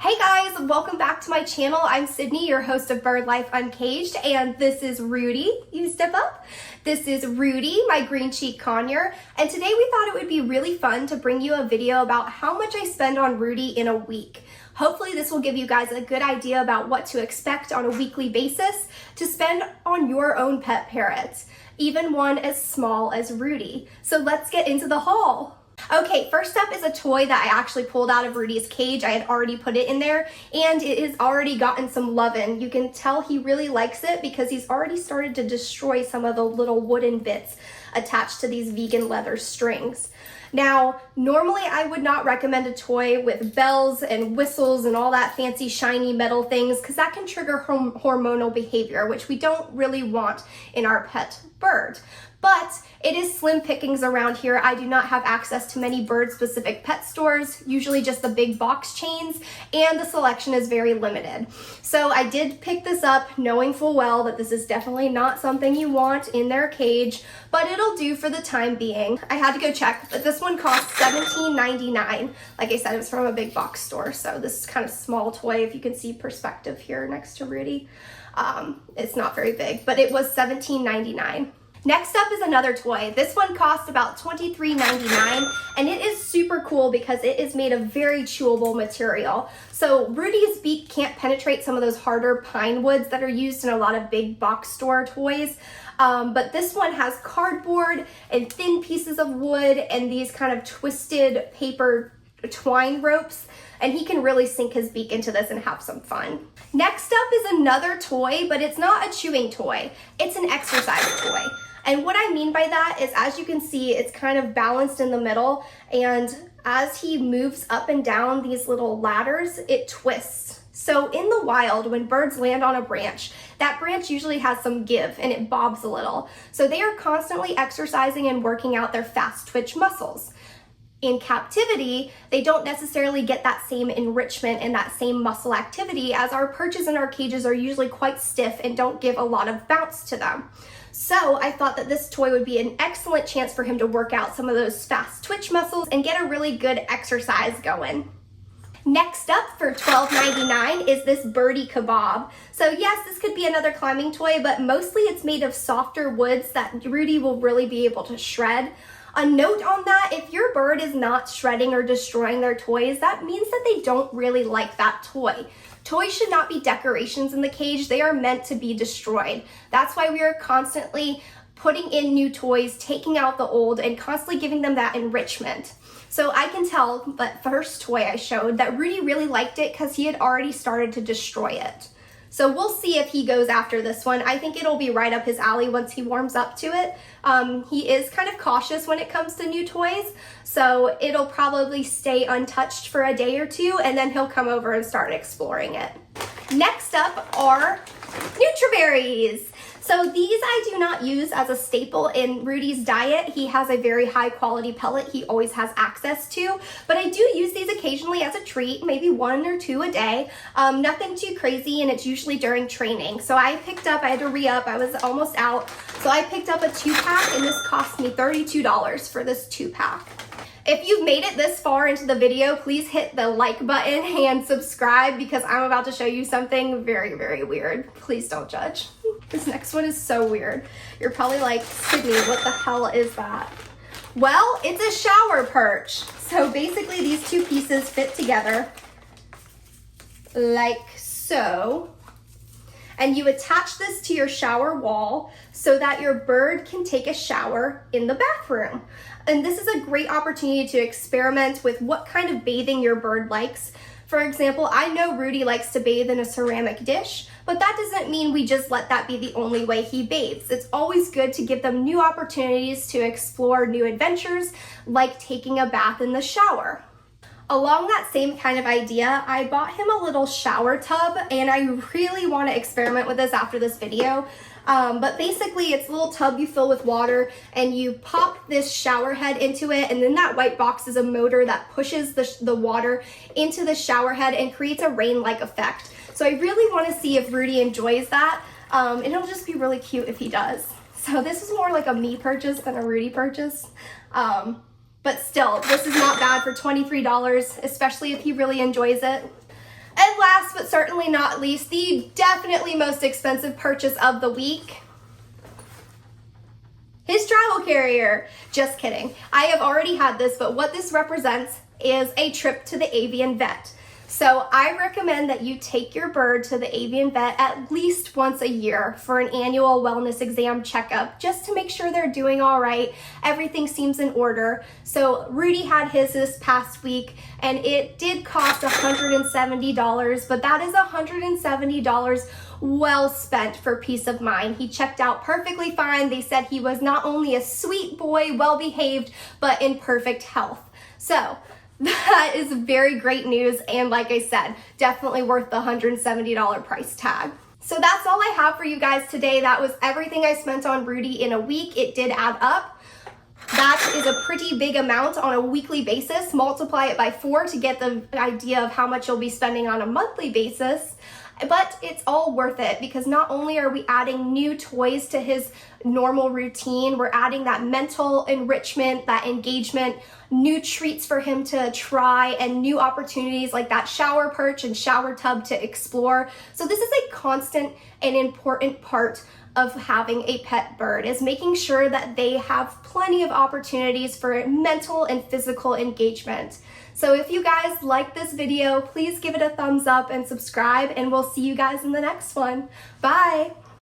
Hey guys, welcome back to my channel. I'm Sydney, your host of Bird Life Uncaged, and this is Rudy. You step up. This is Rudy, my green cheek conure, and today we thought it would be really fun to bring you a video about how much I spend on Rudy in a week. Hopefully this will give you guys a good idea about what to expect on a weekly basis to spend on your own pet parrot, even one as small as Rudy. So let's get into the haul. Okay, first up is a toy that I actually pulled out of Rudy's cage. I had already put it in there and it has already gotten some lovin'. You can tell he really likes it because he's already started to destroy some of the little wooden bits attached to these vegan leather strings. Now, normally I would not recommend a toy with bells and whistles and all that fancy shiny metal things because that can trigger hormonal behavior, which we don't really want in our pet bird. But it is slim pickings around here. I do not have access to many bird-specific pet stores, usually just the big box chains, and the selection is very limited. So I did pick this up knowing full well that this is definitely not something you want in their cage, but it'll do for the time being. I had to go check, but this one costs $17.99. Like I said, it was from a big box store, so this is kind of small toy. If you can see perspective here next to Rudy, it's not very big, but it was $17.99. Next up is another toy. This one costs about $23.99 and it is super cool because it is made of very chewable material. So Rudy's beak can't penetrate some of those harder pine woods that are used in a lot of big box store toys. But this one has cardboard and thin pieces of wood and these kind of twisted paper twine ropes, and he can really sink his beak into this and have some fun. Next up is another toy, but it's not a chewing toy. It's an exercise toy. And what I mean by that is, as you can see, it's kind of balanced in the middle, and as he moves up and down these little ladders, it twists. So in the wild, when birds land on a branch, that branch usually has some give and it bobs a little. So they are constantly exercising and working out their fast twitch muscles. In captivity, they don't necessarily get that same enrichment and that same muscle activity, as our perches in our cages are usually quite stiff and don't give a lot of bounce to them. So I thought that this toy would be an excellent chance for him to work out some of those fast twitch muscles and get a really good exercise going. Next up for $12.99 is this birdie kebab. So yes, this could be another climbing toy, but mostly it's made of softer woods that Rudy will really be able to shred. A note on that, if your bird is not shredding or destroying their toys, that means that they don't really like that toy. Toys should not be decorations in the cage. They are meant to be destroyed. That's why we are constantly putting in new toys, taking out the old, and constantly giving them that enrichment. So I can tell that first toy I showed that Rudy really liked it because he had already started to destroy it. So we'll see if he goes after this one. I think it'll be right up his alley once he warms up to it. He is kind of cautious when it comes to new toys, so it'll probably stay untouched for a day or two, and then he'll come over and start exploring it. Next up are Nutriberries. So these I do not use as a staple in Rudy's diet. He has a very high quality pellet he always has access to, but I do use these occasionally as a treat, maybe 1 or 2 a day. Nothing too crazy, and it's usually during training. So I had to re-up, I was almost out. So I picked up a 2-pack, and this cost me $32 for this 2-pack. If you've made it this far into the video, please hit the like button and subscribe because I'm about to show you something very, very weird. Please don't judge. This next one is so weird. You're probably like, Sydney, what the hell is that? Well, it's a shower perch. So basically these two pieces fit together like so. And you attach this to your shower wall so that your bird can take a shower in the bathroom. And this is a great opportunity to experiment with what kind of bathing your bird likes. For example, I know Rudy likes to bathe in a ceramic dish, but that doesn't mean we just let that be the only way he bathes. It's always good to give them new opportunities to explore new adventures, like taking a bath in the shower. Along that same kind of idea, I bought him a little shower tub, and I really want to experiment with this after this video. But basically it's a little tub you fill with water and you pop this shower head into it, and then that white box is a motor that pushes the water into the shower head and creates a rain-like effect. So I really want to see if Rudy enjoys that, and it'll just be really cute if he does. So this is more like a me purchase than a Rudy purchase. But still, this is not bad for $23, especially if he really enjoys it. And last but certainly not least, the definitely most expensive purchase of the week, his travel carrier. Just kidding. I have already had this, but what this represents is a trip to the avian vet. So I recommend that you take your bird to the avian vet at least once a year for an annual wellness exam checkup, just to make sure they're doing all right, everything seems in order. So Rudy had his this past week, and it did cost $170, but that is $170 well spent for peace of mind. He checked out perfectly fine. They said he was not only a sweet boy, well behaved, but in perfect health. So that is very great news, and like I said, definitely worth the $170 price tag. So that's all I have for you guys today. That was everything I spent on Rudy in a week. It did add up. That is a pretty big amount on a weekly basis. Multiply it by 4 to get the idea of how much you'll be spending on a monthly basis. But it's all worth it, because not only are we adding new toys to his normal routine, we're adding that mental enrichment, that engagement, new treats for him to try, and new opportunities like that shower perch and shower tub to explore. So this is a constant and important part of having a pet bird, is making sure that they have plenty of opportunities for mental and physical engagement. So if you guys like this video, please give it a thumbs up and subscribe, and we'll see you guys in the next one. Bye!